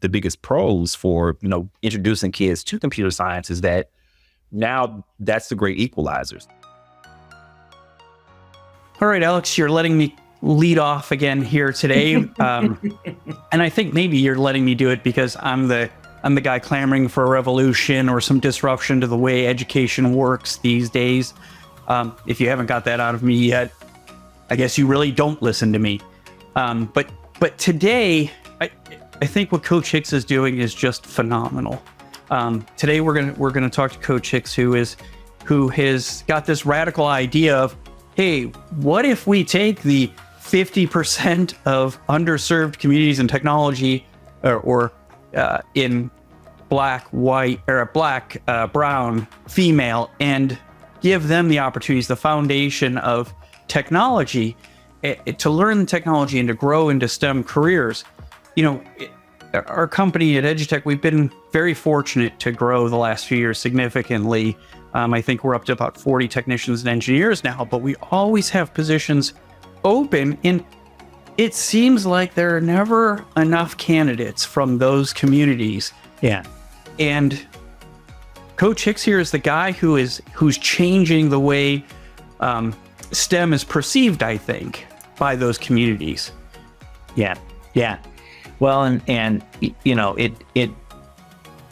the biggest pros for, introducing kids to computer science is that now that's the great equalizers. All right, Alex, you're letting me lead off again here today. And I think maybe you're letting me do it because I'm the guy clamoring for a revolution or some disruption to the way education works these days. If you haven't got that out of me yet, I guess you really don't listen to me. But today, I think what Coach Hicks is doing is just phenomenal. Today we're gonna talk to Coach Hicks, who has got this radical idea of, hey, what if we take the 50% of underserved communities in technology, or in black, white, or black, brown, female, and give them the opportunities, the foundation of technology, to learn technology and to grow into STEM careers. Our company at EduTech, we've been very fortunate to grow the last few years significantly. I think we're up to about 40 technicians and engineers now, but we always have positions open, and it seems like there are never enough candidates from those communities. Yeah. And Coach Hicks here is the guy who's changing the way STEM is perceived, I think, by those communities. Yeah. Well, and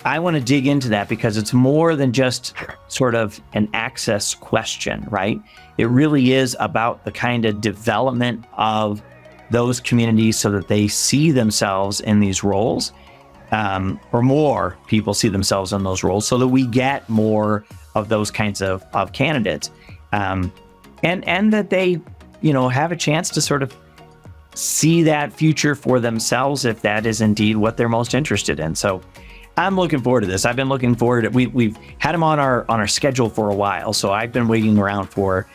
I want to dig into that because it's more than just sort of an access question, right? It really is about the kind of development of those communities so that they see themselves in these roles, or more people see themselves in those roles, so that we get more of those kinds of candidates, and that they, have a chance to sort of see that future for themselves if that is indeed what they're most interested in. So I'm looking forward to this. I've been looking forward to it. We've had him on our schedule for a while, so I've been waiting around for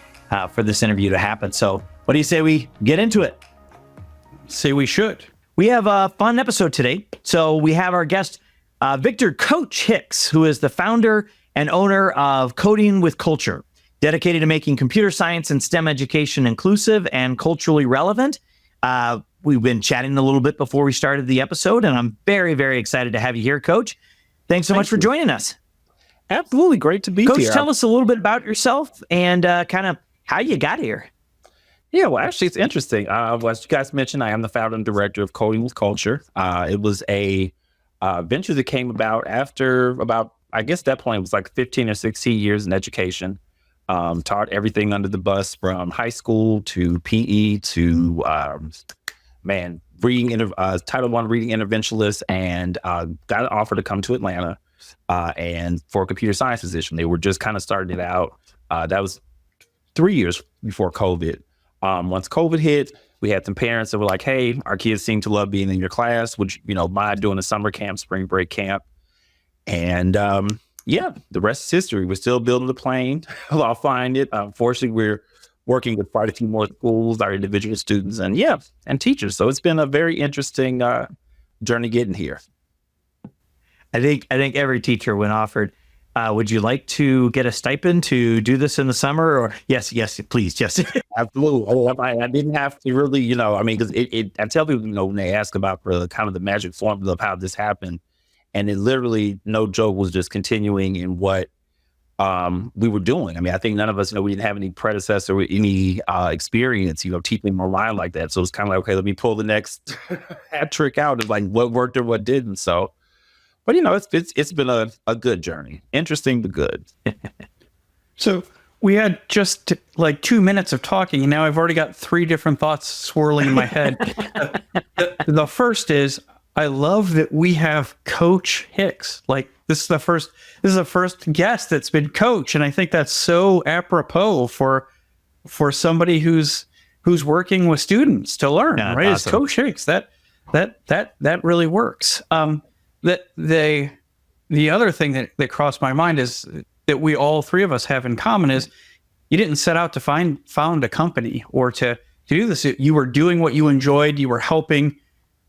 this interview to happen. So what do you say we get into it? Say we should. We have a fun episode today. So we have our guest, Victor Coach Hicks, who is the founder and owner of Coding with Culture, dedicated to making computer science and STEM education inclusive and culturally relevant. We've been chatting a little bit before we started the episode, and I'm very, very excited to have you here, Coach. Thanks so much for joining us. Absolutely. Great to be here. Coach, tell us a little bit about yourself and kind of how you got here. Yeah, well, actually, it's interesting. As you guys mentioned, I am the founder and director of Coding with Culture. It was a venture that came about after about, I guess at that point, it was like 15 or 16 years in education. Taught everything under the bus from high school to PE to, reading, Title I reading interventionist, and got an offer to come to Atlanta and for a computer science position. They were just kind of starting it out. That was 3 years before COVID. Once COVID hit, we had some parents that were like, hey, our kids seem to love being in your class. Would you, mind doing a summer camp, spring break camp? And the rest is history. We're still building the plane while flying it. Fortunately, we're working with quite a few more schools, our individual students, and teachers. So it's been a very interesting journey getting here. I think every teacher, when offered, would you like to get a stipend to do this in the summer? Or yes, please, yes. Absolutely. I didn't have to really, because I tell people, when they ask about the kind of the magic formula of how this happened, and it literally, no joke, was just continuing in what we were doing. I think none of us, we didn't have any predecessor or any experience, teaching online like that. So it's kind of like, okay, let me pull the next hat trick out of like what worked or what didn't. So, but it's been a good journey. Interesting, but good. So we had just like 2 minutes of talking, and now I've already got 3 different thoughts swirling in my head. The first is, I love that we have Coach Hicks. Like this is the first guest that's been Coach, and I think that's so apropos for somebody who's working with students to learn. Yeah, right? Awesome. It's Coach Hicks. That really works. The other thing that crossed my mind is that we all 3 of us have in common is you didn't set out to found a company or to do this. You were doing what you enjoyed. You were helping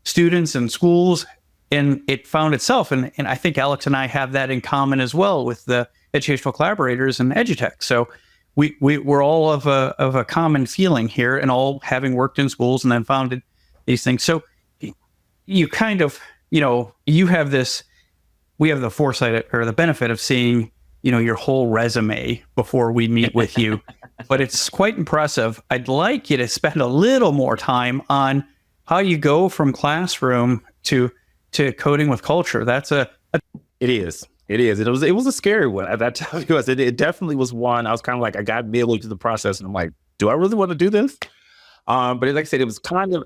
students and schools, and it found itself. And I think Alex and I have that in common as well with the educational collaborators and EduTech. So we're all of a common feeling here, and all having worked in schools and then founded these things. So you kind of you have this, we have the foresight or the benefit of seeing, your whole resume before we meet with you, but it's quite impressive. I'd like you to spend a little more time on how you go from classroom to coding with culture. That's It is. It was a scary one. That tell you, it definitely was one. I was kind of like, I got midway through the process, and I'm like, do I really want to do this? But like I said, it was kind of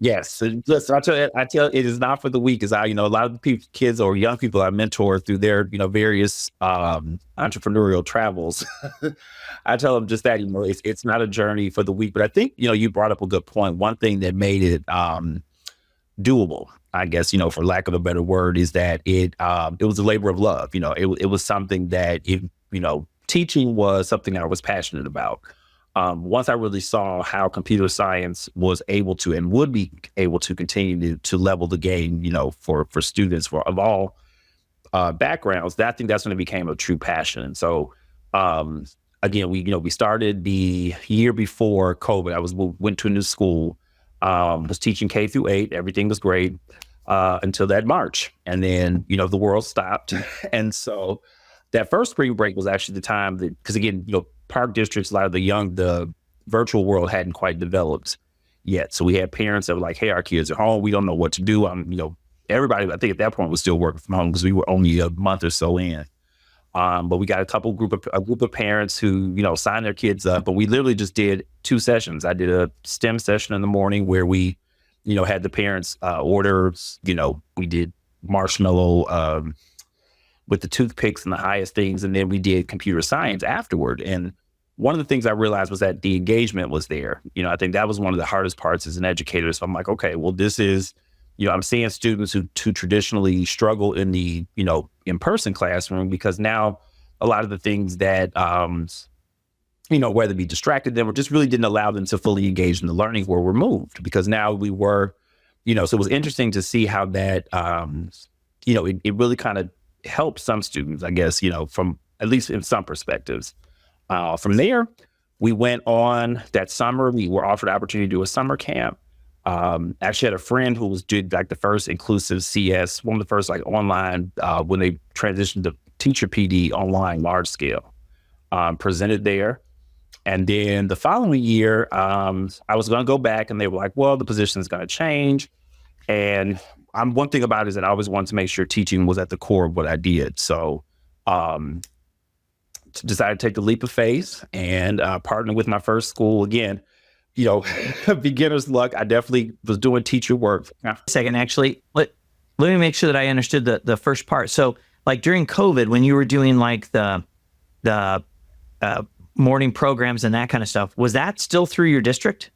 yes. Listen, I tell it is not for the weak. As a lot of the kids or young people I mentor through their various entrepreneurial travels. I tell them just that it's not a journey for the weak. But I think you brought up a good point. One thing that made it doable, I guess, for lack of a better word, is that it was a labor of love. It was something that teaching was something I was passionate about. Once I really saw how computer science was able to and would be able to continue to level the game, for students of all backgrounds, I think that's when it became a true passion. And so, again, we started the year before COVID. Went to a new school, was teaching K through 8. Everything was great until that March, and then the world stopped, and so that first spring break was actually the time that, because again, park districts, a lot of the virtual world hadn't quite developed yet. So we had parents that were like, hey, our kids are home. We don't know what to do. Everybody, I think at that point was still working from home because we were only a month or so in. But we got a group of parents who, signed their kids up, but we literally just did 2 sessions. I did a STEM session in the morning where we, had the parents order, we did marshmallow, with the toothpicks and the highest things. And then we did computer science afterward. And one of the things I realized was that the engagement was there. I think that was one of the hardest parts as an educator. So I'm like, okay, well, this is, I'm seeing students who traditionally struggle in the, in-person classroom, because now a lot of the things that, whether it be distracted them or just really didn't allow them to fully engage in the learning were removed, because now we were, so it was interesting to see how that, it really kind of help some students, I guess, from at least in some perspectives. From there, we went on that summer. We were offered the opportunity to do a summer camp. Actually had a friend who was doing like the first inclusive CS, one of the first like online, when they transitioned to teacher PD online large scale, presented there. And then the following year, I was going to go back, and they were like, well, the position is going to change. And one thing about it is that I always wanted to make sure teaching was at the core of what I did. So decided to take the leap of faith and partner with my first school. Again, beginner's luck. I definitely was doing teacher work. Second, actually, let me make sure that I understood the first part. So like during COVID, when you were doing like the morning programs and that kind of stuff, was that still through your district?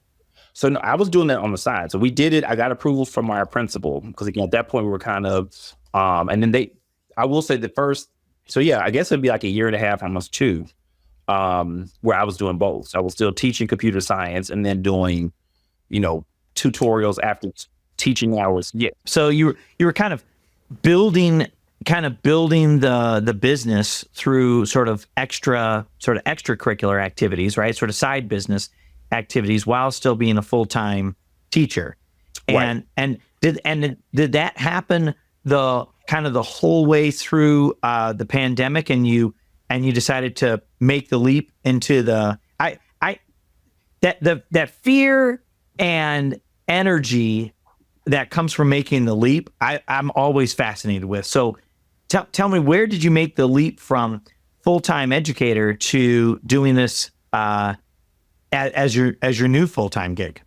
So no, I was doing that on the side. So we did it. I got approval from our principal, because again, at that point we were kind of, and then I will say the first, so yeah, I guess it'd be like a year and a half, almost 2, where I was doing both. So I was still teaching computer science and then doing, tutorials after teaching hours. Yeah. So you were kind of building the business through sort of extracurricular activities, right? Sort of side business activities while still being a full-time teacher. Right. And did that happen the whole way through the pandemic, and you decided to make the leap into that fear and energy that comes from making the leap, I'm always fascinated with. So tell me, where did you make the leap from full-time educator to doing this as your new full-time gig?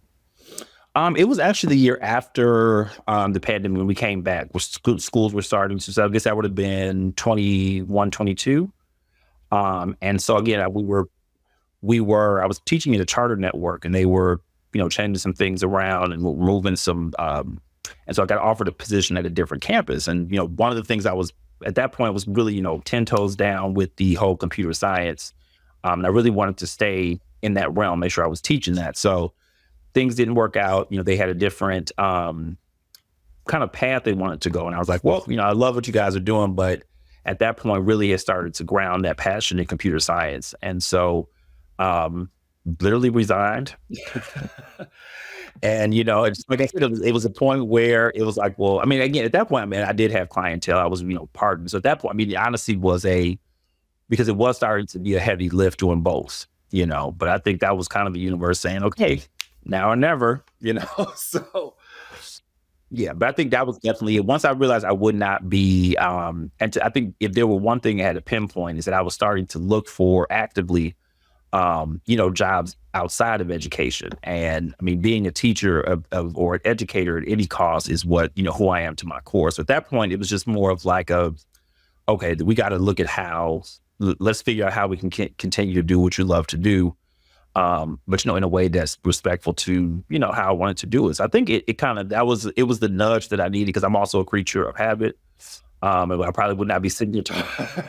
It was actually the year after the pandemic when we came back, where schools were starting to, so I guess that would have been 21, 22. And so again, I was teaching at a charter network, and they were, changing some things around and moving some, and so I got offered a position at a different campus. And, one of the things I was at that point was really, 10 toes down with the whole computer science. And I really wanted to stay in that realm, make sure I was teaching that. So things didn't work out. They had a different kind of path they wanted to go. And I was like, well, I love what you guys are doing, but at that point really it started to ground that passion in computer science. And so literally resigned And, it's like I said, it was a point where it was like, well, I mean, again, at that point, I mean, I did have clientele. I was, partnering. So at that point, I mean, it honestly was because it was starting to be a heavy lift doing both, but I think that was kind of the universe saying, okay, now or never, so yeah, but I think that was definitely it. Once I realized I would not be, I think if there were one thing I had to pinpoint is that I was starting to look for actively, jobs outside of education. And I mean, being a teacher or an educator at any cost is what, who I am to my core. So at that point, it was just more of like okay, we got to look at let's figure out how we can continue to do what you love to do. But in a way that's respectful to, how I wanted to do it. So I think it was the nudge that I needed because I'm also a creature of habit. And I probably would not be sitting here.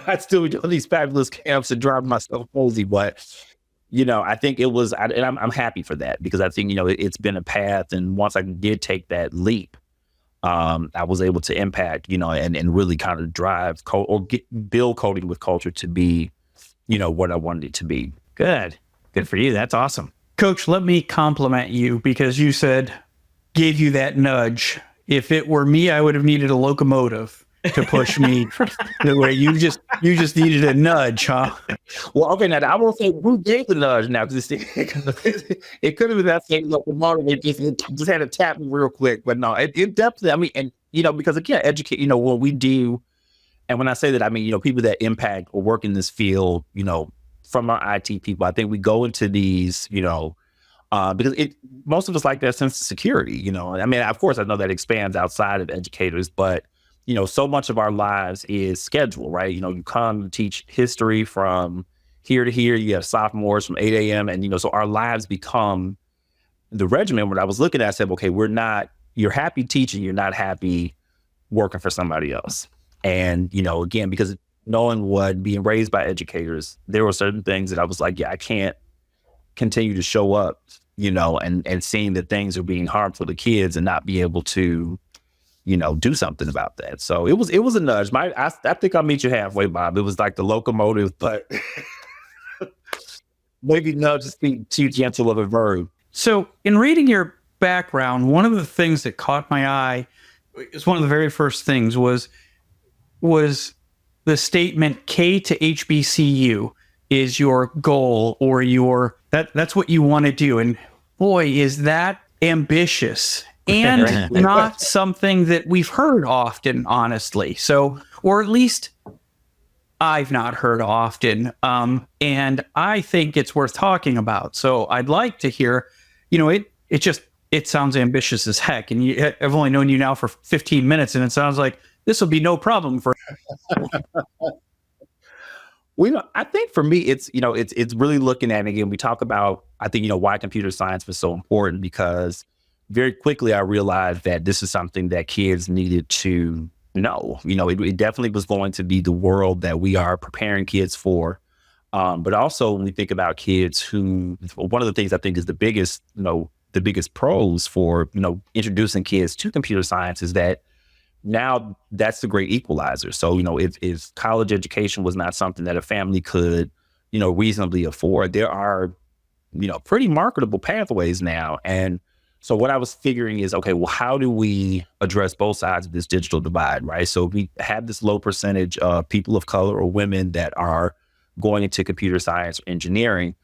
I'd still be doing these fabulous camps and driving myself crazy. But, I think it was, and I'm happy for that because I think, it's been a path. And once I did take that leap, I was able to impact, and really kind of drive build coding with culture to be, what I wanted it to be. Good for you. That's awesome. Coach, let me compliment you because you said, gave you that nudge. If it were me, I would have needed a locomotive to push me the way you just needed a nudge, huh? Well, okay, now I won't say who gave the nudge now because it could have been that same locomotive. It just had to tap me real quick, but no, it definitely. I mean, and because again, educate. What we do, and when I say that, I mean people that impact or work in this field. From our IT people, I think we go into these, because most of us like that sense of security. I mean, of course, I know that expands outside of educators, but so much of our lives is scheduled, right? You come to teach history from here to here. You have sophomores from 8 a.m. And, so our lives become the regimen. When I was looking at, I said, okay, you're happy teaching. You're not happy working for somebody else. And, again, because knowing being raised by educators, there were certain things that I was like, yeah, I can't continue to show up, and seeing that things are being harmful to kids and not be able to, do something about that. So it was a nudge. I think I'll meet you halfway, Bob. It was like the locomotive, but maybe nudge is too gentle of a verb. So in reading your background, one of the things that caught my eye is one of the very first things was the statement K to HBCU is your goal or that's what you want to do. And boy, is that ambitious and not something that we've heard often, honestly. So, or at least I've not heard often. And I think it's worth talking about. So I'd like to hear, it sounds ambitious as heck. And I've only known you now for 15 minutes and it sounds like this will be no problem for. Well, I think for me, it's really looking at, again, we talk about, I think, why computer science was so important because very quickly I realized that this is something that kids needed to know. It definitely was going to be the world that we are preparing kids for. But also when we think about kids one of the things I think is the biggest pros for, introducing kids to computer science is that now that's the great equalizer. So, if college education was not something that a family could, reasonably afford, there are, pretty marketable pathways now. And so what I was figuring is, okay, well, how do we address both sides of this digital divide, right? So we have this low percentage of people of color or women that are going into computer science or engineering.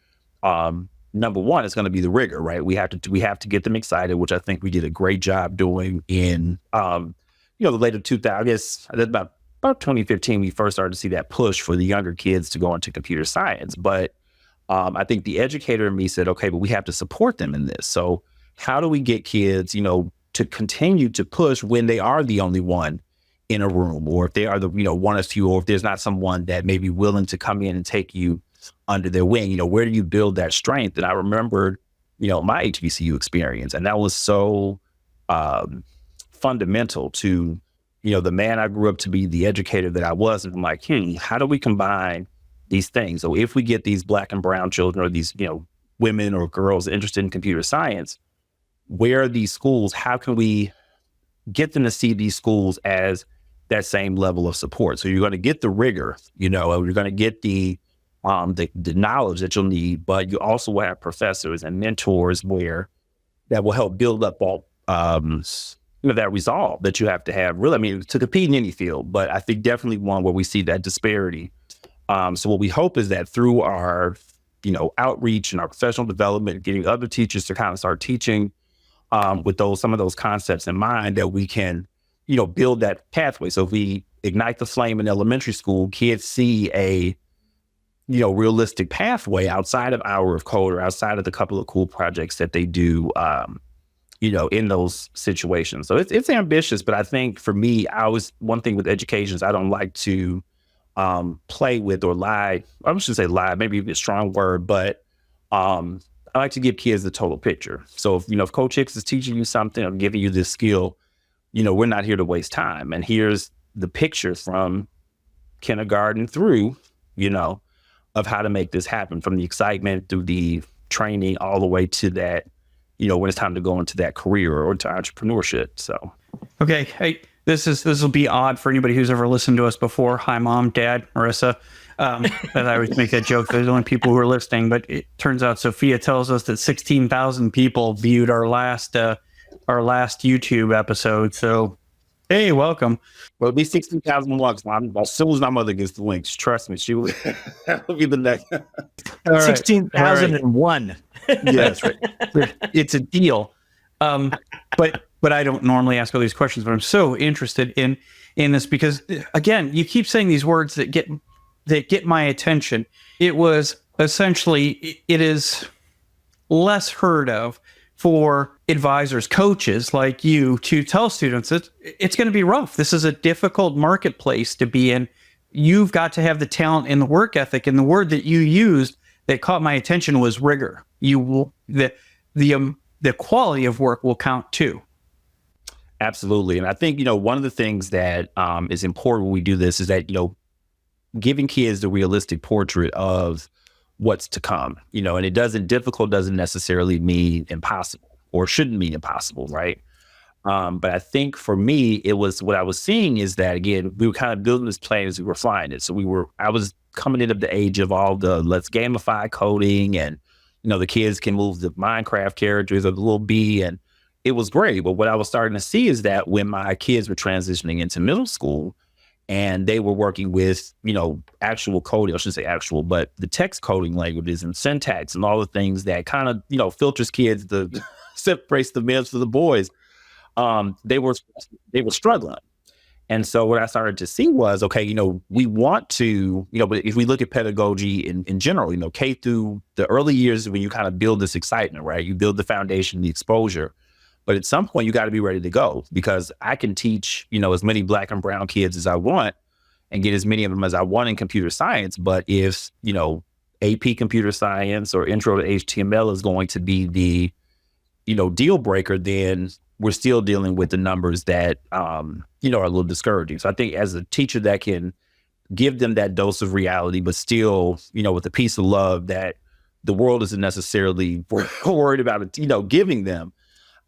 Number one is going to be the rigor, right? We have to get them excited, which I think we did a great job doing in, the later 2000s. I guess about 2015, we first started to see that push for the younger kids to go into computer science. But I think the educator in me said, okay, but we have to support them in this. So how do we get kids, to continue to push when they are the only one in a room, or if they are the, one of few, or if there's not someone that may be willing to come in and take you under their wing, where do you build that strength? And I remembered, my HBCU experience, and that was so fundamental to, the man I grew up to be, the educator that I was. And I'm like, how do we combine these things? So if we get these Black and brown children or these, women or girls interested in computer science, where are these schools? How can we get them to see these schools as that same level of support? So you're going to get the rigor, you're going to get the knowledge that you'll need, but you also will have professors and mentors where that will help build up all that resolve that you have to have, really, I mean, to compete in any field, but I think definitely one where we see that disparity. So what we hope is that through our, outreach and our professional development, getting other teachers to kind of start teaching with some of those concepts in mind, that we can, build that pathway. So if we ignite the flame in elementary school, kids see a, realistic pathway outside of Hour of Code or outside of the couple of cool projects that they do, in those situations. So it's ambitious, but I think for me, one thing with education is I don't like to play with or lie. I shouldn't say lie, maybe a strong word, but I like to give kids the total picture. So if Coach Hicks is teaching you something or giving you this skill, we're not here to waste time. And here's the picture from kindergarten through, of how to make this happen, from the excitement through the training all the way to that, when it's time to go into that career or to entrepreneurship. So, okay. Hey, this will be odd for anybody who's ever listened to us before. Hi, Mom, Dad, Marissa. And I always make that joke. There's only people who are listening, but it turns out Sophia tells us that 16,000 people viewed our last YouTube episode. So, hey, welcome. Well, it'll be 16,000 likes. As soon as my mother gets the links, trust me, she will be the next. Right. 16,001. Yeah, that's right. It's a deal. But I don't normally ask all these questions, but I'm so interested in this because, again, you keep saying these words that get my attention. It was essentially, it is less heard of for advisors, coaches like you to tell students that it's going to be rough. This is a difficult marketplace to be in. You've got to have the talent and the work ethic. And the word that you used that caught my attention was rigor. You will, the quality of work will count too. Absolutely. And I think, one of the things that is important when we do this is that, giving kids the realistic portrait of what's to come, and difficult doesn't necessarily mean impossible or shouldn't mean impossible, right? But I think for me, what I was seeing is that, again, we were kind of building this plane as we were flying it. So I was coming into the age of all the let's gamify coding, and, the kids can move the Minecraft characters or the little bee, and it was great. But what I was starting to see is that when my kids were transitioning into middle school, and they were working with, actual coding, I shouldn't say actual, but the text coding languages and syntax and all the things that kind of, filters kids, separates the men from the boys. They were struggling. And so what I started to see was, okay, we want to, but if we look at pedagogy in general, K through the early years when you kind of build this excitement, right? You build the foundation, the exposure. But at some point, you got to be ready to go, because I can teach, as many Black and brown kids as I want and get as many of them as I want in computer science. But if, AP computer science or intro to HTML is going to be the, deal breaker, then we're still dealing with the numbers that, are a little discouraging. So I think as a teacher that can give them that dose of reality, but still, with a piece of love that the world isn't necessarily worried about, giving them,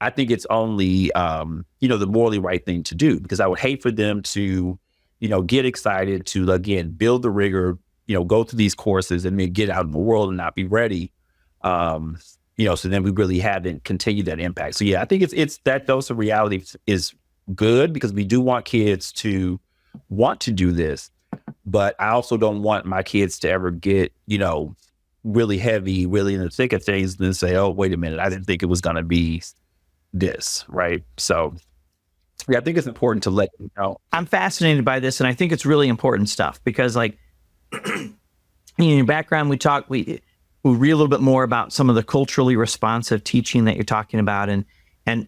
I think it's only, the morally right thing to do, because I would hate for them to, get excited to, again, build the rigor, go through these courses and then get out in the world and not be ready. So then we really haven't continued that impact. So yeah, I think it's that dose of reality is good, because we do want kids to want to do this, but I also don't want my kids to ever get, really heavy, really in the thick of things, and then say, oh, wait a minute, I didn't think it was going to be this, right? So yeah, I think it's important to let you know. I'm fascinated by this, and I think it's really important stuff, because like in your background, we read a little bit more about some of the culturally responsive teaching that you're talking about, and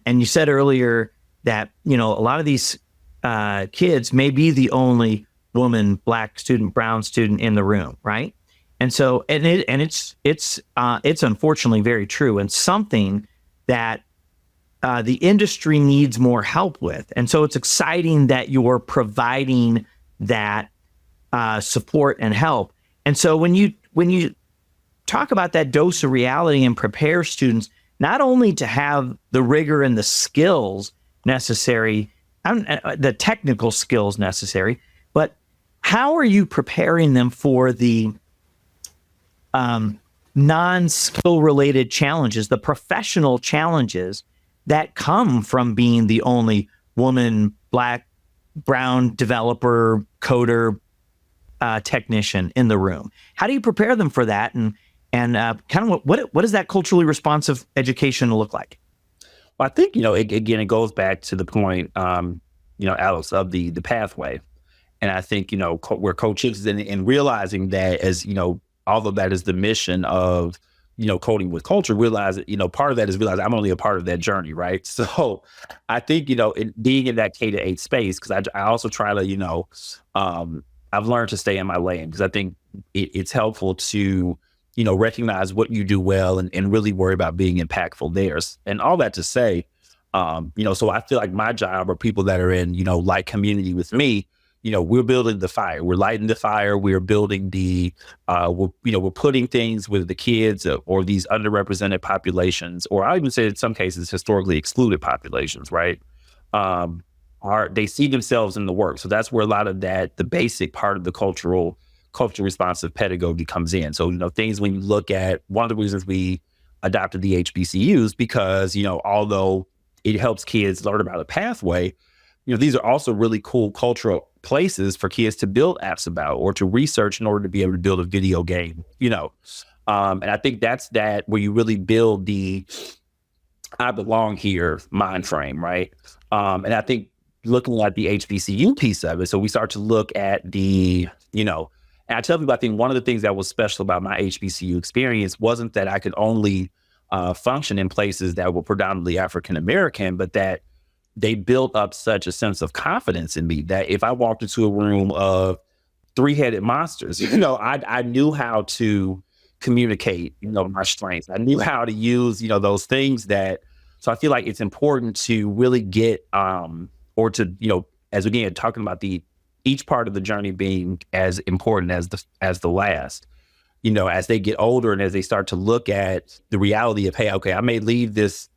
you said earlier that a lot of these kids may be the only woman, Black student, brown student in the room, right? And so it's unfortunately very true, and something that the industry needs more help with. And so it's exciting that you're providing that support and help. And so when you talk about that dose of reality and prepare students, not only to have the rigor and the skills necessary, the technical skills necessary, but how are you preparing them for the non-skill related challenges, the professional challenges that come from being the only woman, black, brown developer, coder, technician in the room. How do you prepare them for that? And kind of what does that culturally responsive education look like? Well, I think, it goes back to the point, Alex, of the pathway. And I think, where Coach Hicks is in realizing that, as, although that is the mission of, coding with culture, realize that, part of that is realize I'm only a part of that journey, right? So I think, being in that K-8 space, because I also try to, I've learned to stay in my lane, because I think it's helpful to, recognize what you do well and really worry about being impactful there. And all that to say, so I feel like my job, or people that are in, like community with me, we're building the fire, we're lighting the fire, we're building the, we're putting things with the kids or these underrepresented populations, or I even say in some cases, historically excluded populations, right? They see themselves in the work. So that's where a lot of that, the basic part of the culture responsive pedagogy comes in. So, things when you look at, one of the reasons we adopted the HBCUs, because, although it helps kids learn about a pathway, these are also really cool cultural places for kids to build apps about, or to research in order to be able to build a video game, and I think that's where you really build the I belong here mind frame, right? And I think looking at the HBCU piece of it, so we start to look at the, and I tell people, I think one of the things that was special about my HBCU experience wasn't that I could only function in places that were predominantly African American, but that they built up such a sense of confidence in me that if I walked into a room of three-headed monsters, I knew how to communicate, my strengths. I knew how to use, those things so I feel like it's important to really get, or to, as again, talking about each part of the journey being as important as the last, as they get older and as they start to look at the reality of, hey, okay, I may leave this,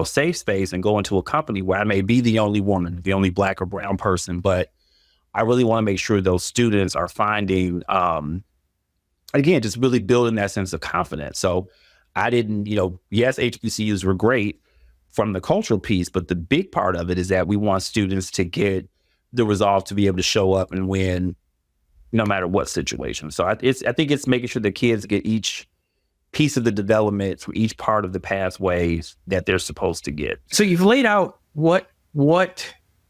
safe space and go into a company where I may be the only woman, the only black or brown person, but I really want to make sure those students are finding, again, just really building that sense of confidence. So I didn't, yes, HBCUs were great from the cultural piece, but the big part of it is that we want students to get the resolve to be able to show up and win no matter what situation. So I think it's making sure the kids get each piece of the development through each part of the pathways that they're supposed to get. So you've laid out what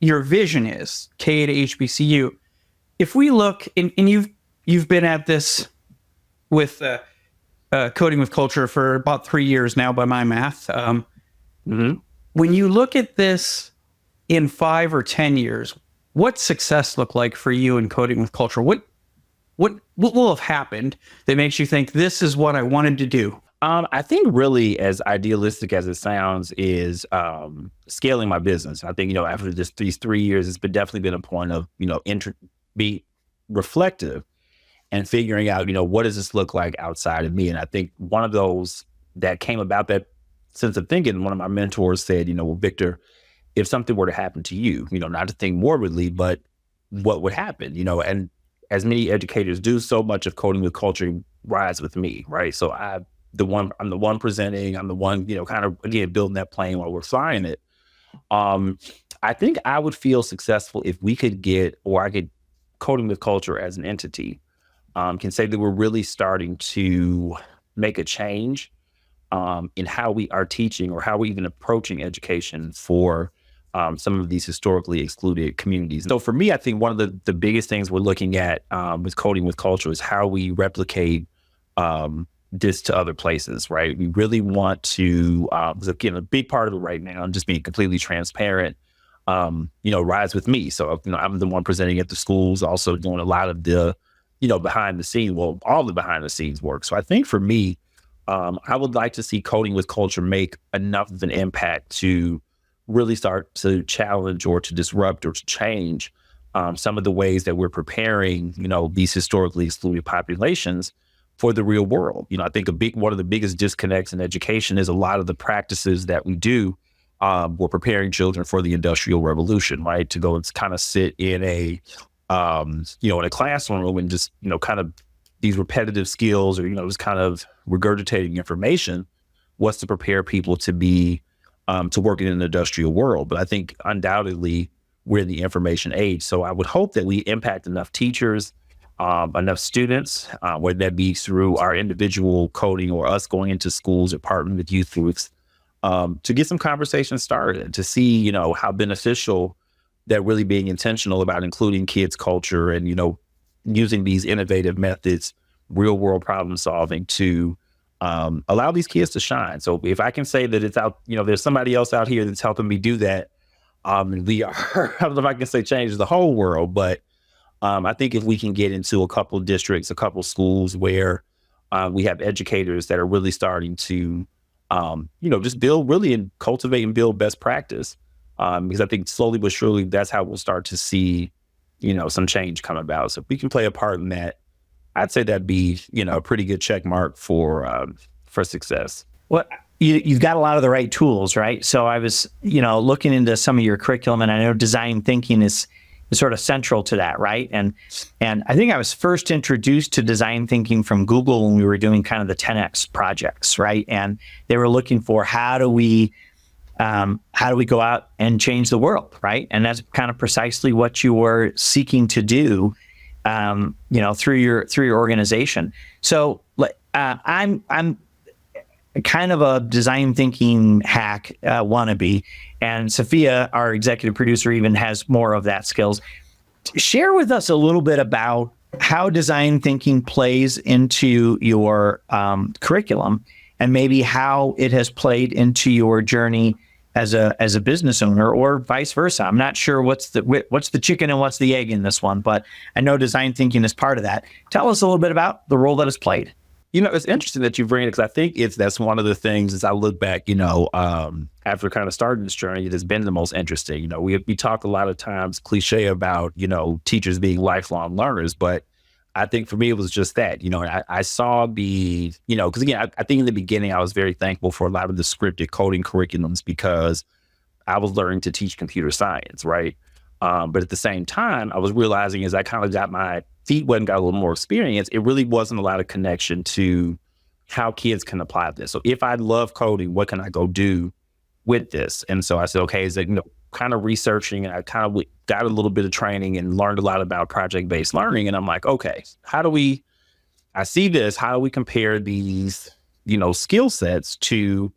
your vision is, K to HBCU. If we look, and you've been at this with coding with culture for about 3 years now, by my math. When you look at this in 5 or 10 years, what success look like for you in coding with culture? What will have happened that makes you think this is what I wanted to do? I think really, as idealistic as it sounds, is scaling my business. I think, after these 3 years, it's definitely been a point of, be reflective and figuring out, what does this look like outside of me? And I think one of those that came about that sense of thinking, one of my mentors said, well, Victor, if something were to happen to you, not to think morbidly, but what would happen, and as many educators do, so much of coding with culture rides with me, right? So I'm the one presenting, I'm the one, kind of, again, building that plane while we're flying it. I think I would feel successful if we could I could, coding with culture as an entity, can say that we're really starting to make a change in how we are teaching or how we're even approaching education for some of these historically excluded communities. So for me, I think one of the biggest things we're looking at with coding with culture is how we replicate this to other places, right? We really want to, again, a big part of it right now, and just being completely transparent, rides with me. So, I'm the one presenting at the schools, also doing a lot of the, behind the scenes, all the behind the scenes work. So I think for me, I would like to see coding with culture make enough of an impact to really start to challenge or to disrupt or to change some of the ways that we're preparing, these historically excluded populations for the real world. I think one of the biggest disconnects in education is a lot of the practices that we do. We're preparing children for the Industrial Revolution, right? To go and kind of sit in a, in a classroom and just, kind of these repetitive skills or, just kind of regurgitating information was to prepare people to be, to work in an industrial world. But I think undoubtedly we're in the information age. So I would hope that we impact enough teachers, enough students, whether that be through our individual coding or us going into schools or partnering with youth groups, to get some conversations started, to see, how beneficial that really being intentional about including kids' culture and, using these innovative methods, real world problem solving to allow these kids to shine. So if I can say that it's out, there's somebody else out here that's helping me do that, we are, I don't know if I can say change the whole world, but I think if we can get into a couple of districts, a couple of schools where we have educators that are really starting to, just build really and cultivate and build best practice. Because I think slowly but surely that's how we'll start to see, some change come about. So if we can play a part in that, I'd say that'd be, a pretty good check mark for success. Well, you've got a lot of the right tools, right? So I was, looking into some of your curriculum, and I know design thinking is sort of central to that, right? And I think I was first introduced to design thinking from Google when we were doing kind of the 10X projects, right? And they were looking for how do we go out and change the world, right? And that's kind of precisely what you were seeking to do, through your organization. So I'm kind of a design thinking hack wannabe, and Sophia, our executive producer, even has more of that skills. Share with us a little bit about how design thinking plays into your curriculum, and maybe how it has played into your journey as a business owner, or vice versa. I'm not sure what's the chicken and what's the egg in this one, but I know design thinking is part of that. Tell us a little bit about the role that it's played. It's interesting that you bring it, because I think that's one of the things as I look back, after kind of starting this journey, it has been the most interesting. We talk a lot of times cliche about, teachers being lifelong learners, but I think for me, it was just that, I saw because again, I think in the beginning, I was very thankful for a lot of the scripted coding curriculums because I was learning to teach computer science, right? But at the same time, I was realizing as I kind of got my feet wet and got a little more experience, it really wasn't a lot of connection to how kids can apply this. So if I love coding, what can I go do with this? And so I said, okay, is it, kind of researching, and I kind of got a little bit of training and learned a lot about project-based learning. And I'm like, okay, I see this, how do we compare these, skill sets to,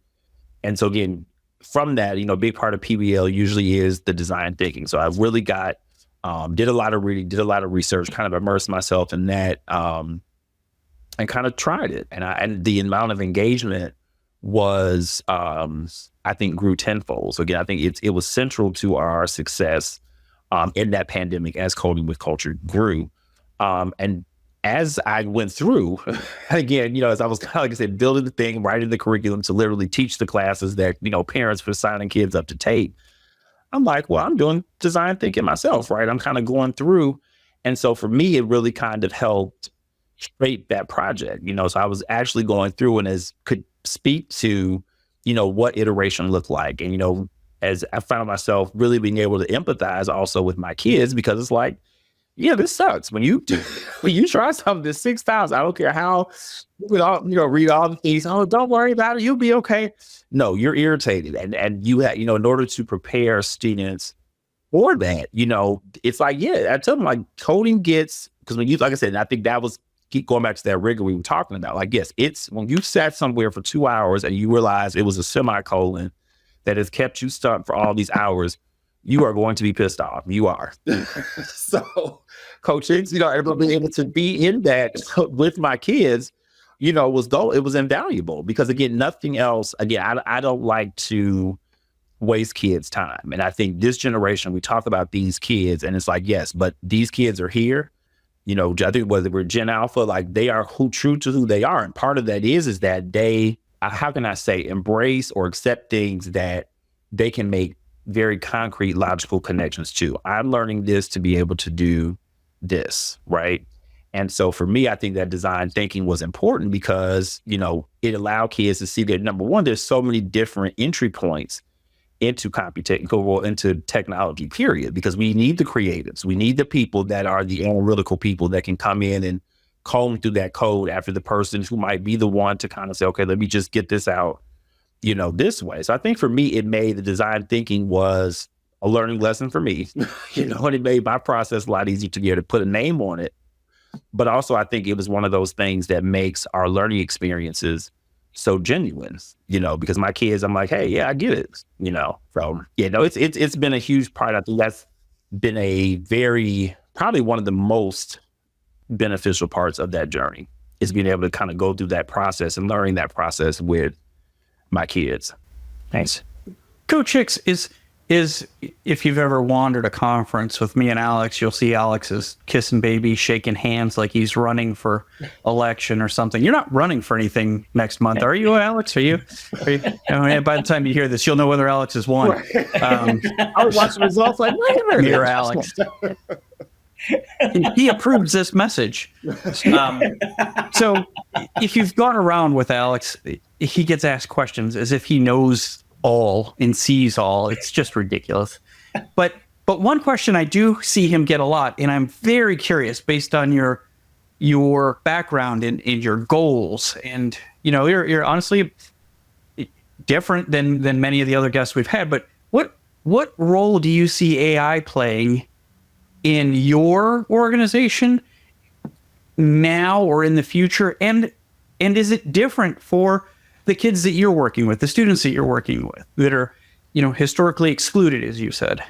and so again, from that, a big part of PBL usually is the design thinking. So I really got, did a lot of reading, did a lot of research, kind of immersed myself in that, and kind of tried it. And the amount of engagement was, I think, grew tenfold. So again, I think it was central to our success in that pandemic as Coding with Culture grew. And as I went through, again, as I was kind of, like I said, building the thing, writing the curriculum to literally teach the classes that, parents were signing kids up to take, I'm like, well, I'm doing design thinking myself, right? I'm kind of going through. And so for me, it really kind of helped shape that project, so I was actually going through and could speak to, what iteration looked like. And, as I found myself really being able to empathize also with my kids, because it's like, yeah, this sucks. When you try something that's 6,000, I don't care how, read all the things. Oh, don't worry about it. You'll be okay. No, you're irritated. And you have, in order to prepare students for that, it's like, yeah, I tell them like coding gets, because when like I said, and I think that was, keep going back to that rigor we were talking about. Like, yes, it's when you sat somewhere for 2 hours and you realize it was a semicolon that has kept you stuck for all these hours, you are going to be pissed off. You are. So coaching, being able to be in that with my kids, it was invaluable, because again, nothing else, again, I don't like to waste kids' time. And I think this generation, we talk about these kids and it's like, yes, but these kids are here. I think whether we're Gen Alpha, like they are true to who they are. And part of that is that they, how can I say, embrace or accept things that they can make very concrete, logical connections to. I'm learning this to be able to do this, right? And so for me, I think that design thinking was important because, it allowed kids to see that, number one, there's so many different entry points into into technology, period, because we need the creatives. We need the people that are the analytical people that can come in and comb through that code after the person who might be the one to kind of say, okay, let me just get this out, this way. So I think for me, it made the design thinking was a learning lesson for me, and it made my process a lot easier to be able to put a name on it. But also I think it was one of those things that makes our learning experiences so genuine, because my kids, I'm like, hey, yeah, I get it, so, it's been a huge part. I think that's been probably one of the most beneficial parts of that journey is being able to kind of go through that process and learning that process with my kids. Nice. Coach Hicks, is if you've ever wandered a conference with me and Alex, you'll see Alex is kissing baby, shaking hands like he's running for election or something. You're not running for anything next month, are you, Alex? Are you? By the time you hear this, you'll know whether Alex has won. I was watching the results like, wait a minute. Dear Alex. He approves this message. So if you've gone around with Alex, he gets asked questions as if he knows all and sees all. It's just ridiculous. But one question I do see him get a lot, and I'm very curious based on your background and your goals, and you're honestly different than many of the other guests we've had. But what role do you see AI playing in your organization now or in the future, and is it different for the kids that you're working with, the students that you're working with that are, historically excluded, as you said?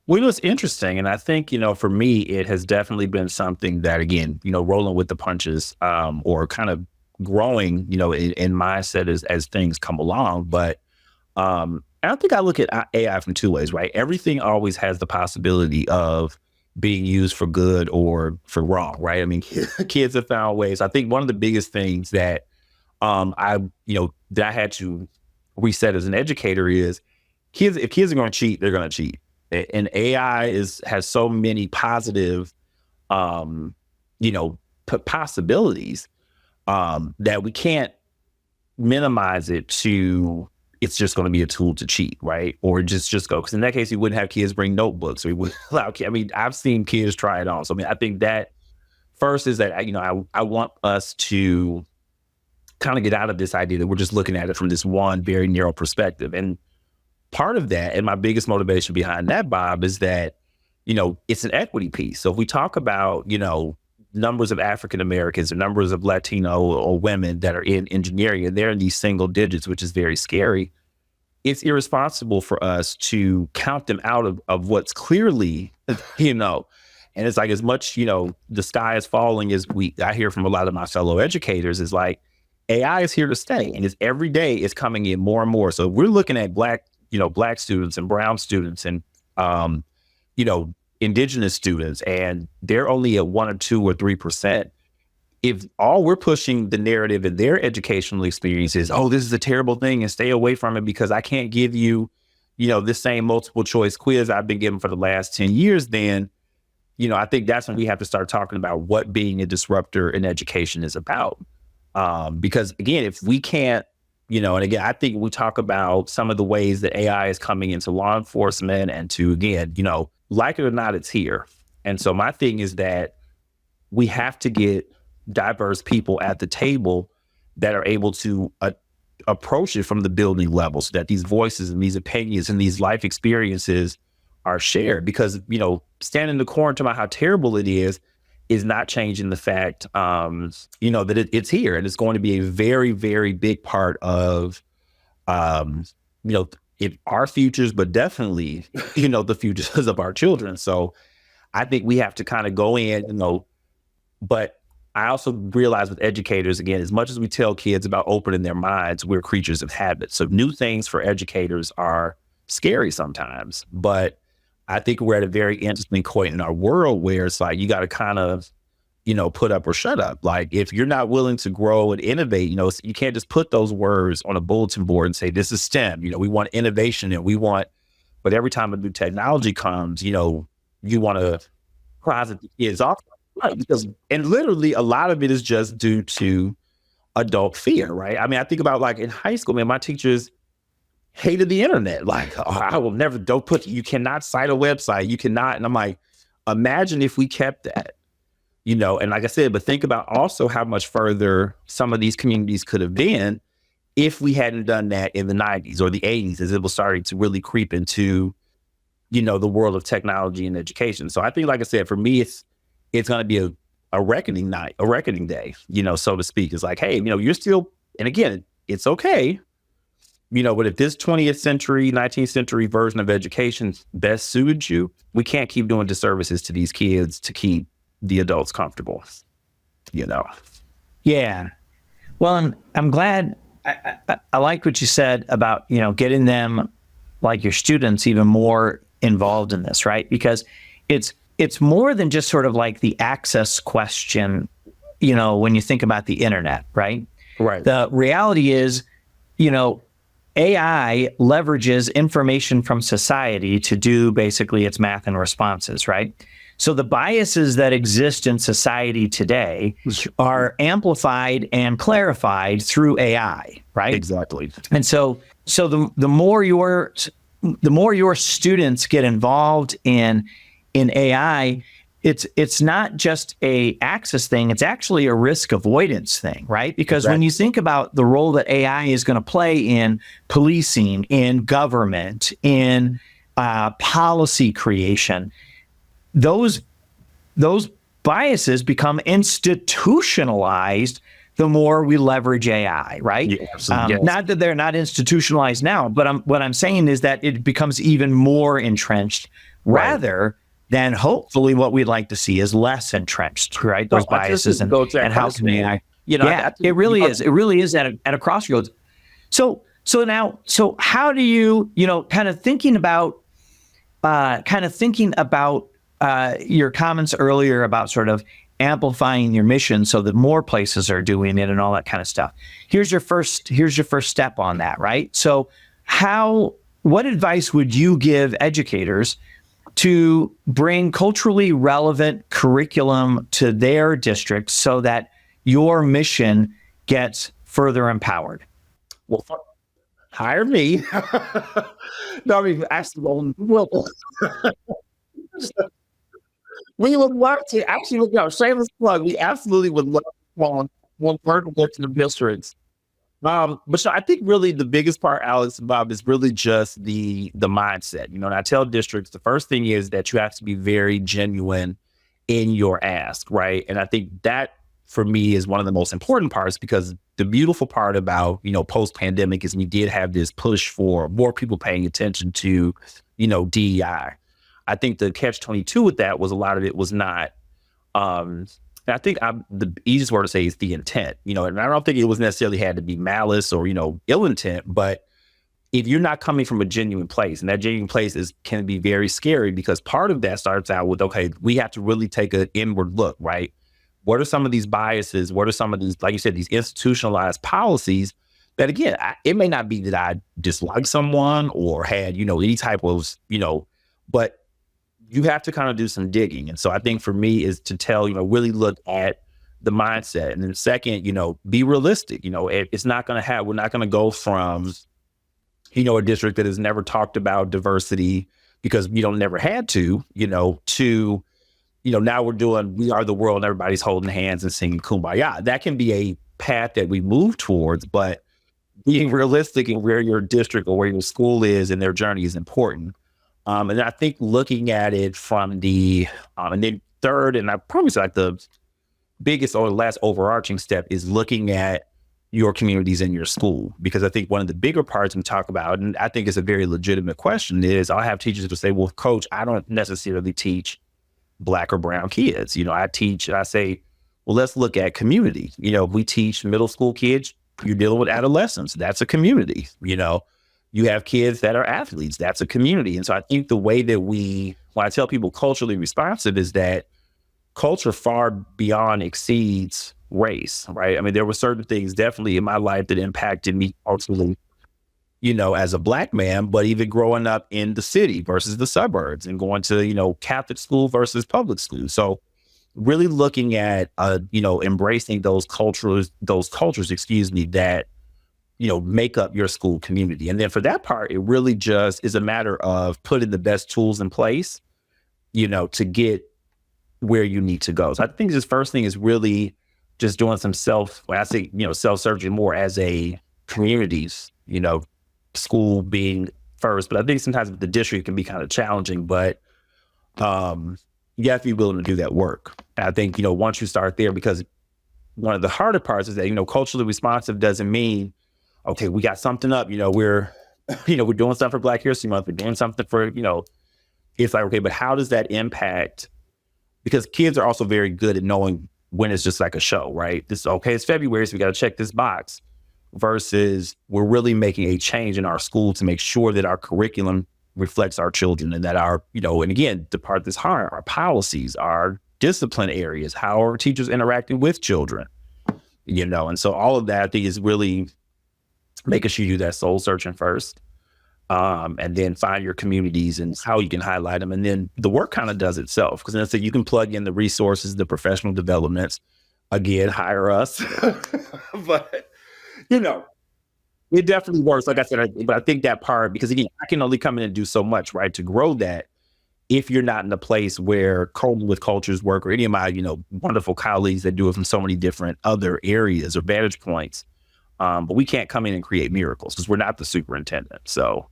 Well, it's interesting. And I think, for me, it has definitely been something that, again, rolling with the punches, or kind of growing, in mindset as things come along. But I think I look at AI from two ways, right? Everything always has the possibility of being used for good or for wrong, right? I mean, kids have found ways. I think one of the biggest things that that I had to reset as an educator is if kids are going to cheat, they're going to cheat. And AI has so many positive, possibilities that we can't minimize it to it's just going to be a tool to cheat, right? Or just go, because in that case, you wouldn't have kids bring notebooks, or you wouldn't allow kids. I mean, I've seen kids try it on. So, I mean, I think that first is that, I want us to kind of get out of this idea that we're just looking at it from this one very narrow perspective. And part of that, and my biggest motivation behind that, Bob, is that, it's an equity piece. So if we talk about, numbers of African Americans or numbers of Latino or women that are in engineering, and they're in these single digits, which is very scary, it's irresponsible for us to count them out of what's clearly, and it's like, as much, the sky is falling as I hear from a lot of my fellow educators, is like, AI is here to stay, and it's every day it's coming in more and more. So we're looking at black students and brown students and, indigenous students, and they're only at 1 or 2 or 3%. If all we're pushing the narrative in their educational experience is, oh, this is a terrible thing and stay away from it because I can't give you, this same multiple choice quiz I've been given for the last 10 years, then, I think that's when we have to start talking about what being a disruptor in education is about. Because again, if we can't, and again, I think we talk about some of the ways that AI is coming into law enforcement and to, again, like it or not, it's here. And so my thing is that we have to get diverse people at the table that are able to approach it from the building level, so that these voices and these opinions and these life experiences are shared. Because, standing in the corner to about how terrible it is not changing the fact, that it's here, and it's going to be a very, very big part of, our futures, but definitely, the futures of our children. So I think we have to kind of go in, but I also realize with educators, again, as much as we tell kids about opening their minds, we're creatures of habit. So new things for educators are scary sometimes, but I think we're at a very interesting point in our world where it's like, you got to kind of, put up or shut up. Like, if you're not willing to grow and innovate, you can't just put those words on a bulletin board and say, this is STEM, we want innovation but every time a new technology comes, you want to prize the kids off. And literally a lot of it is just due to adult fear, right? I mean, I think about, like, in high school, man, my teachers hated the internet. Like, I will never, you cannot cite a website. You cannot. And I'm like, imagine if we kept that, and like I said, but think about also how much further some of these communities could have been if we hadn't done that in the 90s or the 80s, as it was starting to really creep into, the world of technology and education. So I think, like I said, for me, it's going to be a reckoning night, a reckoning day, so to speak. It's like, hey, you're still, and again, it's okay, but if this 20th century, 19th century version of education best suited you, we can't keep doing disservices to these kids to keep the adults comfortable, Yeah. Well, and I'm glad, I like what you said about, getting them, like your students, even more involved in this, right? Because it's more than just sort of like the access question, when you think about the internet, right? Right. The reality is, AI leverages information from society to do basically its math and responses, right? So the biases that exist in society today are amplified and clarified through AI, right? Exactly. And so the more your students get involved in AI, it's not just a access thing, it's actually a risk avoidance thing, right? Because when you think about the role that AI is going to play in policing, in government, in policy creation, those biases become institutionalized the more we leverage AI, right? Yeah, absolutely. Yes. Not that they're not institutionalized now, but what I'm saying is that it becomes even more entrenched rather than hopefully what we'd like to see is less entrenched, right? Those biases and how can AI, it really is. It really is at a crossroads. So how do you, kind of thinking about your comments earlier about sort of amplifying your mission so that more places are doing it and all that kind of stuff. Here's your first step on that, right? So what advice would you give educators to bring culturally relevant curriculum to their districts so that your mission gets further empowered? Well, hire me. No, I mean, actually, well, we would love to actually, shameless plug. We absolutely would love to work with the districts. But so I think really the biggest part, Alex and Bob, is really just the mindset. And I tell districts the first thing is that you have to be very genuine in your ask, right? And I think that for me is one of the most important parts, because the beautiful part about post-pandemic is we did have this push for more people paying attention to DEI. I think the catch-22 with that was a lot of it was not. And I think the easiest word to say is the intent, and I don't think it was necessarily had to be malice or, ill intent, but if you're not coming from a genuine place, and that genuine place can be very scary, because part of that starts out with, okay, we have to really take an inward look, right? What are some of these biases? What are some of these, like you said, these institutionalized policies that, again, it may not be that I dislike someone or had, any type of, but you have to kind of do some digging. And so I think for me is to tell, really look at the mindset. And then second, be realistic. It's not going to we're not going to go from, a district that has never talked about diversity because we never had to, to, now we are the world and everybody's holding hands and singing Kumbaya. That can be a path that we move towards, but being realistic in where your district or where your school is and their journey is important. And I think looking at it from and then third, and I probably say like the biggest or last overarching step is looking at your communities in your school. Because I think one of the bigger parts we talk about, and I think it's a very legitimate question, is I'll have teachers who say, well, coach, I don't necessarily teach Black or brown kids. I say, well, let's look at community. We teach middle school kids, you're dealing with adolescents. That's a community, You have kids that are athletes. That's a community. And so I think the way that when I tell people culturally responsive is that culture far beyond exceeds race, right? I mean, there were certain things definitely in my life that impacted me culturally, as a Black man, but even growing up in the city versus the suburbs and going to, Catholic school versus public school. So really looking at, embracing those cultures, that make up your school community. And then for that part, it really just is a matter of putting the best tools in place, to get where you need to go. So I think this first thing is really just doing some when I say, self-searching more as a communities, school being first, but I think sometimes with the district it can be kind of challenging, but you have to be willing to do that work. And I think, once you start there, because one of the harder parts is that, culturally responsive doesn't mean, okay, we got something up, we're, we're doing something for Black History Month, we're doing something for, it's like, okay, but how does that impact? Because kids are also very good at knowing when it's just like a show, right? It's February, so we got to check this box, versus we're really making a change in our school to make sure that our curriculum reflects our children, and that our, and again, the part that's hard, our policies, our discipline areas, how are teachers interacting with children, and so all of that I think is really making sure you do that soul searching first, and then find your communities and how you can highlight them, and then the work kind of does itself, because then so you can plug in the resources, the professional developments, again, hire us, but it definitely works. Like I said, but I think that part, because again, I can only come in and do so much, right, to grow that, if you're not in a place where Coleman with Cultures work, or any of my, wonderful colleagues that do it from so many different other areas or vantage points. But we can't come in and create miracles because we're not the superintendent. So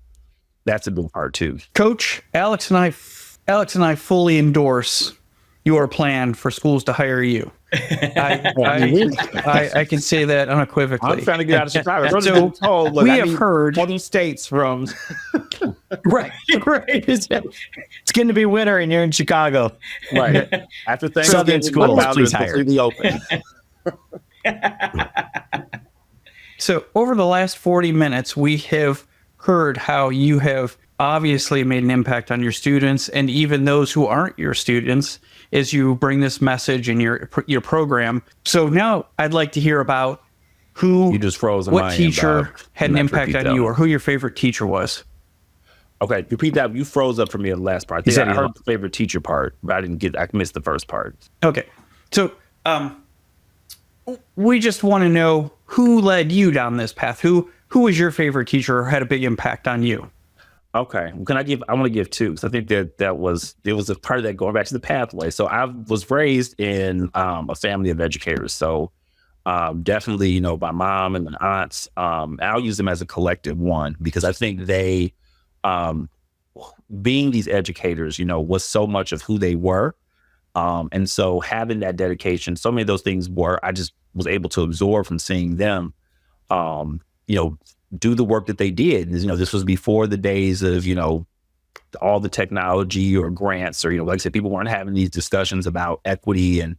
that's a big part too. Coach, Alex and I fully endorse your plan for schools to hire you. I can say that unequivocally. I'm trying to get out of Chicago. So told, we have heard 20 states from. Right. It's going to be winter and you're in Chicago. Right. After Southern Thanksgiving, schools, please hire. completely open. So over the last 40 minutes, we have heard how you have obviously made an impact on your students, and even those who aren't your students, as you bring this message in your program. So now I'd like to hear about You just froze on what my teacher end, had an impact repeat on that you, one. or who your favorite teacher was. Okay, repeat that. You froze up for me in the last part. I heard the favorite teacher part, but I missed the first part. Okay. So we just want to know who led you down this path. Who was your favorite teacher or had a big impact on you? Okay. I want to give two, because I think there was a part of that going back to the pathway. So I was raised in a family of educators. So definitely, my mom and my aunts, I'll use them as a collective one, because I think they, being these educators, was so much of who they were. And so having that dedication, so many of those things I just was able to absorb from seeing them, do the work that they did. This was before the days of, all the technology or grants, or, like I said, people weren't having these discussions about equity and,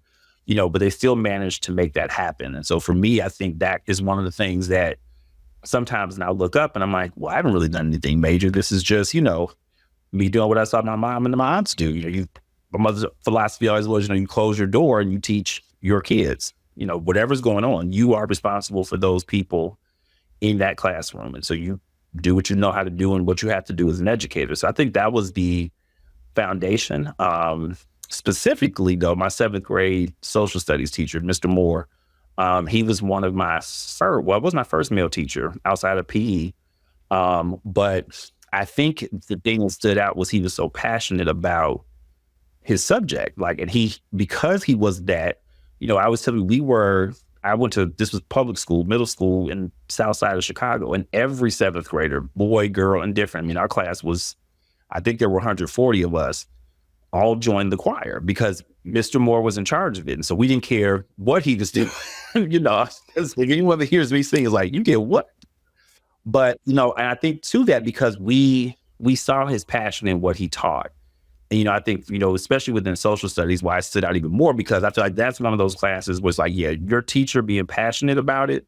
but they still managed to make that happen. And so for me, I think that is one of the things that sometimes now look up and I'm like, well, I haven't really done anything major. This is just, me doing what I saw my mom and my aunts do. My mother's philosophy always was, you close your door and you teach your kids, whatever's going on, you are responsible for those people in that classroom. And so you do what you know how to do and what you have to do as an educator. So I think that was the foundation. Specifically though, my 7th grade social studies teacher, Mr. Moore, he was one of my it was my first male teacher outside of PE. But I think the thing that stood out was he was so passionate about his subject. Because he was that, I was telling you, this was public school, middle school in South Side of Chicago, and every 7th grader, boy, girl, and different. Our class was, I think there were 140 of us, all joined the choir because Mr. Moore was in charge of it. And so we didn't care what he was doing. If anyone that hears me sing is like, you get what? But, and I think too that because we saw his passion in what he taught. And, I think, especially within social studies, why it stood out even more, because I feel like that's one of those classes was like, yeah, your teacher being passionate about it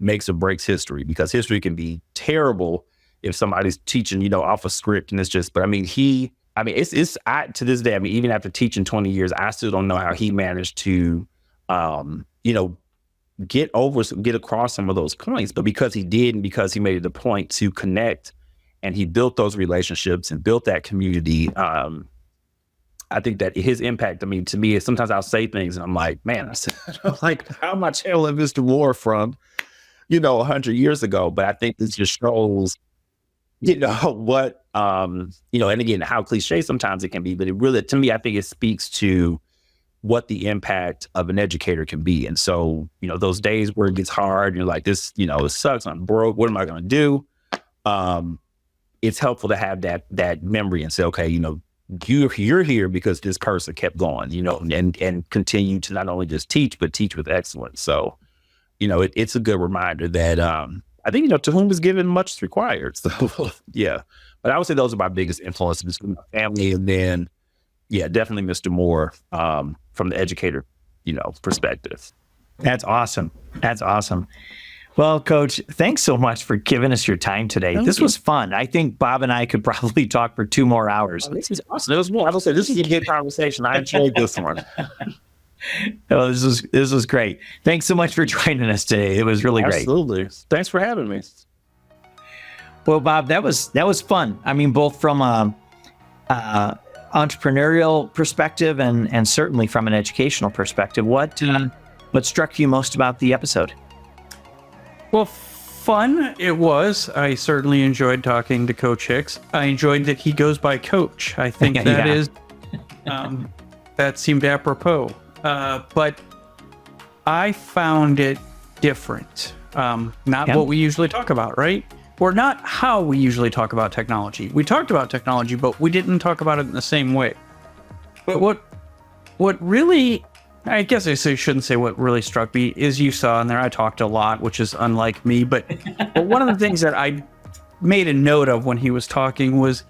makes or breaks history, because history can be terrible if somebody's teaching, off a script and it's just, but to this day, even after teaching 20 years, I still don't know how he managed to, get across some of those points, but because he did, and because he made it a point to connect and he built those relationships and built that community, I think that his impact, to me, is sometimes I'll say things and I'm like, man, how am I channeling Mr. Moore from, 100 years ago? But I think this just shows, what, and again, how cliche sometimes it can be, but it really, to me, I think it speaks to what the impact of an educator can be. And so, those days where it gets hard, and you're like, this, it sucks, I'm broke, what am I going to do? It's helpful to have that memory and say, okay, you're here because this person kept going, and continue to not only just teach, but teach with excellence. So, it's a good reminder that I think, to whom is given, much is required. So, yeah. But I would say those are my biggest influences, my family, and then, definitely Mr. Moore from the educator, perspective. That's awesome. That's awesome. Well, Coach, thanks so much for giving us your time today. This was fun. I think Bob and I could probably talk for 2 more hours. Oh, this is awesome. It was more. I will say this is a good conversation. I enjoyed this one. Oh, this was great. Thanks so much for joining us today. It was really great. Absolutely. Thanks for having me. Well, Bob, that was fun. I mean, both from a entrepreneurial perspective and certainly from an educational perspective. What struck you most about the episode? Well, fun it was. I certainly enjoyed talking to Coach Hicks. I enjoyed that he goes by Coach. I think that is that seemed apropos. But I found it different. Not what we usually talk about, right? Or not how we usually talk about technology. We talked about technology, but we didn't talk about it in the same way. But what really, I guess I shouldn't say what really struck me, is you saw in there, I talked a lot, which is unlike me, but one of the things that I made a note of when he was talking was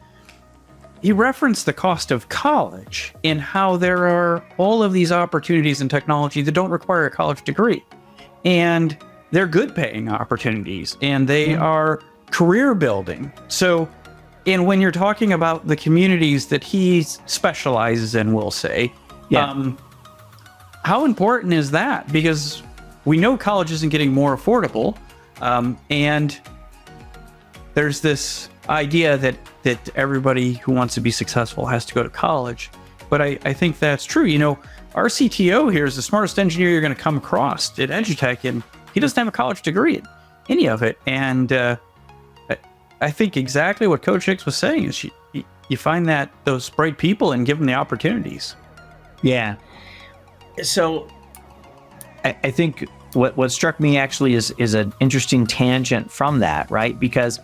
he referenced the cost of college and how there are all of these opportunities in technology that don't require a college degree. And they're good paying opportunities and they are career building. So, and when you're talking about the communities that he specializes in, we'll say, how important is that? Because we know college isn't getting more affordable. And there's this idea that everybody who wants to be successful has to go to college. But I think that's true. Our CTO here is the smartest engineer you're going to come across at EduTech, and he doesn't have a college degree in any of it. And I think exactly what Coach Hicks was saying is you find those bright people and give them the opportunities. Yeah. So I think what struck me actually is an interesting tangent from that, right? Because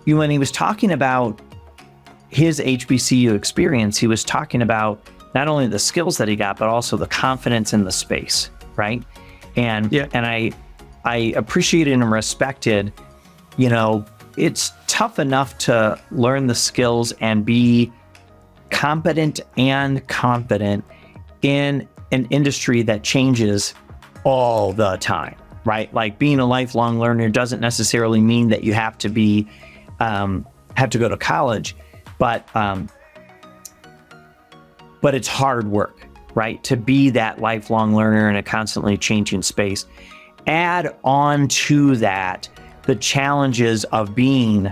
when he was talking about his HBCU experience, he was talking about not only the skills that he got, but also the confidence in the space, right? And I appreciated and respected, it's tough enough to learn the skills and be competent and confident in an industry that changes all the time, right? Like being a lifelong learner doesn't necessarily mean that you have to be have to go to college, but it's hard work, right? To be that lifelong learner in a constantly changing space. Add on to that the challenges of being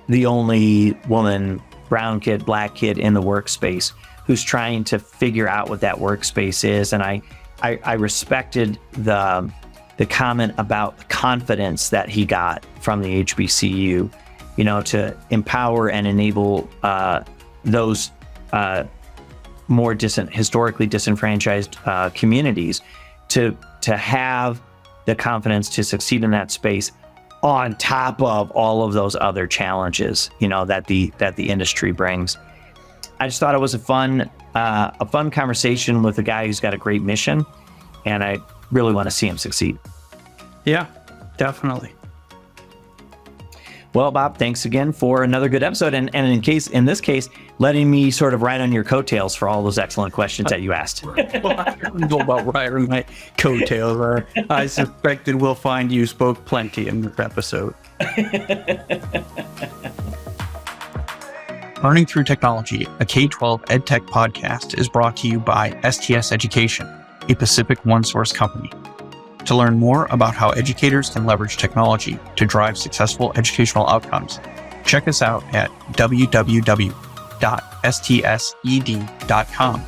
the only woman, brown kid, black kid in the workspace who's trying to figure out what that workspace is. And I respected the comment about the confidence that he got from the HBCU, to empower and enable those more historically disenfranchised communities to have the confidence to succeed in that space on top of all of those other challenges, that the industry brings. I just thought it was a fun conversation with a guy who's got a great mission, and I really want to see him succeed. Yeah, definitely. Well, Bob, thanks again for another good episode, and in this case, letting me sort of ride on your coattails for all those excellent questions that you asked. Well, I don't know about riding my coattails. I suspected we'll find you spoke plenty in this episode. Learning Through Technology, a K-12 EdTech podcast, is brought to you by STS Education, a Pacific OneSource company. To learn more about how educators can leverage technology to drive successful educational outcomes, check us out at www.stsed.com.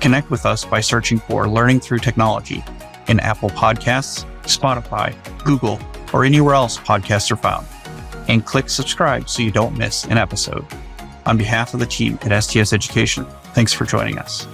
Connect with us by searching for Learning Through Technology in Apple Podcasts, Spotify, Google, or anywhere else podcasts are found. And click subscribe so you don't miss an episode. On behalf of the team at STS Education, thanks for joining us.